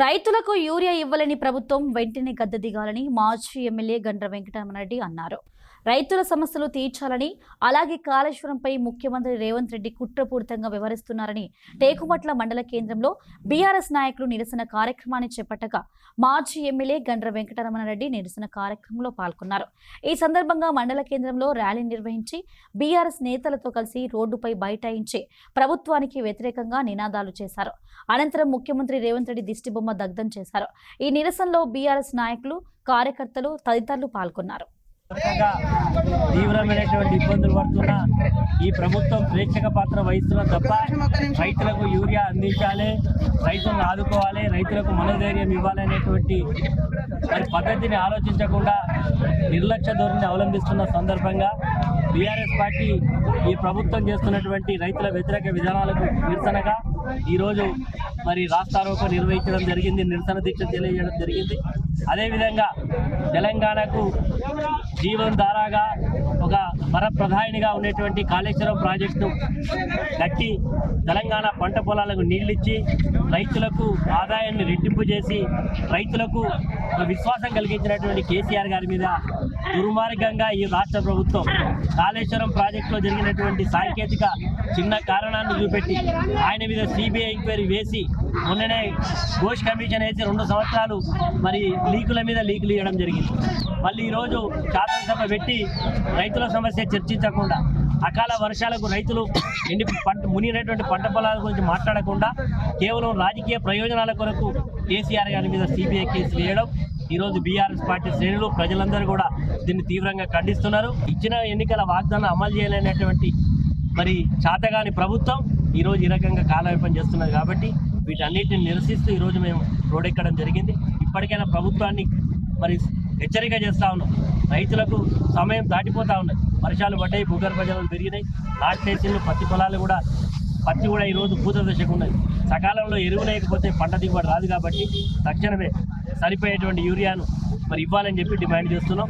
రైతులకు యూరియా ఇవ్వాలని ప్రభుత్వం వెంటనే గద్దె దిగాలని మాజీ ఎమ్మెల్యే గండ్ర వెంకటరమణరెడ్డి అన్నారు. రైతుల సమస్యలు తీర్చాలని, అలాగే కాళేశ్వరంపై ముఖ్యమంత్రి రేవంత్ రెడ్డి కుట్రపూరితంగా వ్యవహరిస్తున్నారని టేకుమట్ల మండల కేంద్రంలో బీఆర్ఎస్ నాయకులు నిరసన కార్యక్రమాన్ని చేపట్టగా మాజీ ఎమ్మెల్యే గండ్ర వెంకటరమణరెడ్డి నిరసన కార్యక్రమంలో పాల్గొన్నారు. ఈ సందర్భంగా మండల కేంద్రంలో ర్యాలీ నిర్వహించి బీఆర్ఎస్ నేతలతో కలిసి రోడ్డుపై బైఠాయించి ప్రభుత్వానికి వ్యతిరేకంగా నినాదాలు చేశారు. అనంతరం ముఖ్యమంత్రి రేవంత్ రెడ్డి దిష్టిబొమ్మ దగ్ధం చేశారు. ఈ నిరసనలో బీఆర్ఎస్ నాయకులు, కార్యకర్తలు తదితరులు పాల్గొన్నారు. తీవ్రమైనటువంటి ఇబ్బందులు పడుతున్న ఈ ప్రభుత్వం ప్రేక్షక పాత్ర వహిస్తున్న తప్ప రైతులకు యూరియా అందించాలి, రైతులను ఆదుకోవాలి, రైతులకు మనోధైర్యం ఇవ్వాలనేటువంటి పద్ధతిని ఆలోచించకుండా నిర్లక్ష్య ధోరణిని అవలంబిస్తున్న సందర్భంగా బీఆర్ఎస్ పార్టీ ఈ ప్రభుత్వం చేస్తున్నటువంటి రైతుల వ్యతిరేక విధానాలకు నిరసనగా ఈరోజు రాస్తారోకో నిర్వహించడం జరిగింది, నిరసన దీక్ష తెలియజేయడం జరిగింది. అదేవిధంగా తెలంగాణకు జీవనధారగా ఒక వరప్రధానిగా ఉన్నటువంటి కాళేశ్వరం ప్రాజెక్టును కట్టి తెలంగాణ పంట పొలాలకు నీళ్ళిచ్చి రైతులకు ఆదాయాన్ని రెట్టింపు చేసి రైతులకు విశ్వాసం కలిగించినటువంటి కేసీఆర్ గారి మీద దుర్మార్గంగా ఈ రాష్ట్ర ప్రభుత్వం కాళేశ్వరం ప్రాజెక్టులో జరిగినటువంటి సాంకేతిక చిన్న కారణాన్ని చూపెట్టి ఆయన మీద సిబిఐ ఎంక్వైరీ వేసి మొన్ననే ఘోష్ కమిషన్ వేసి 2 సంవత్సరాలు లీకుల మీద లీకులు ఇవ్వడం జరిగింది. మళ్ళీ ఈరోజు శాసనసభ పెట్టి రైతుల సమస్య చర్చించకుండా అకాల వర్షాలకు రైతులు మునిగినటువంటి పంట పొలాల గురించి మాట్లాడకుండా కేవలం రాజకీయ ప్రయోజనాల కొరకు కేసీఆర్ గారి మీద సిబిఐ కేసులు వేయడం ఈరోజు బీఆర్ఎస్ పార్టీ శ్రేణులు ప్రజలందరూ కూడా దీన్ని తీవ్రంగా ఖండిస్తున్నారు. ఇచ్చిన ఎన్నికల వాగ్దానం అమలు చేయలేనటువంటి చాతగాని ప్రభుత్వం ఈరోజు ఈ రకంగా కాలయాపన చేస్తున్నది. కాబట్టి వీటన్నిటిని నిరసిస్తూ ఈరోజు మేము రోడ్డెక్కడం జరిగింది. ఇప్పటికైనా ప్రభుత్వాన్ని హెచ్చరిక చేస్తూ ఉన్నాం. రైతులకు సమయం దాటిపోతూ ఉన్నాయి, వర్షాలు పడ్డాయి, భూగర్భ జలాలు పెరిగినాయి, నాటేసిన పత్తి కూడా ఈరోజు పూత దశకు ఉన్నది. సకాలంలో ఎరువు లేకపోతే పంట దిగుబడి రాదు. కాబట్టి తక్షణమే సరిపోయేటువంటి యూరియాను ఇవ్వాలని చెప్పి డిమాండ్ చేస్తున్నాం.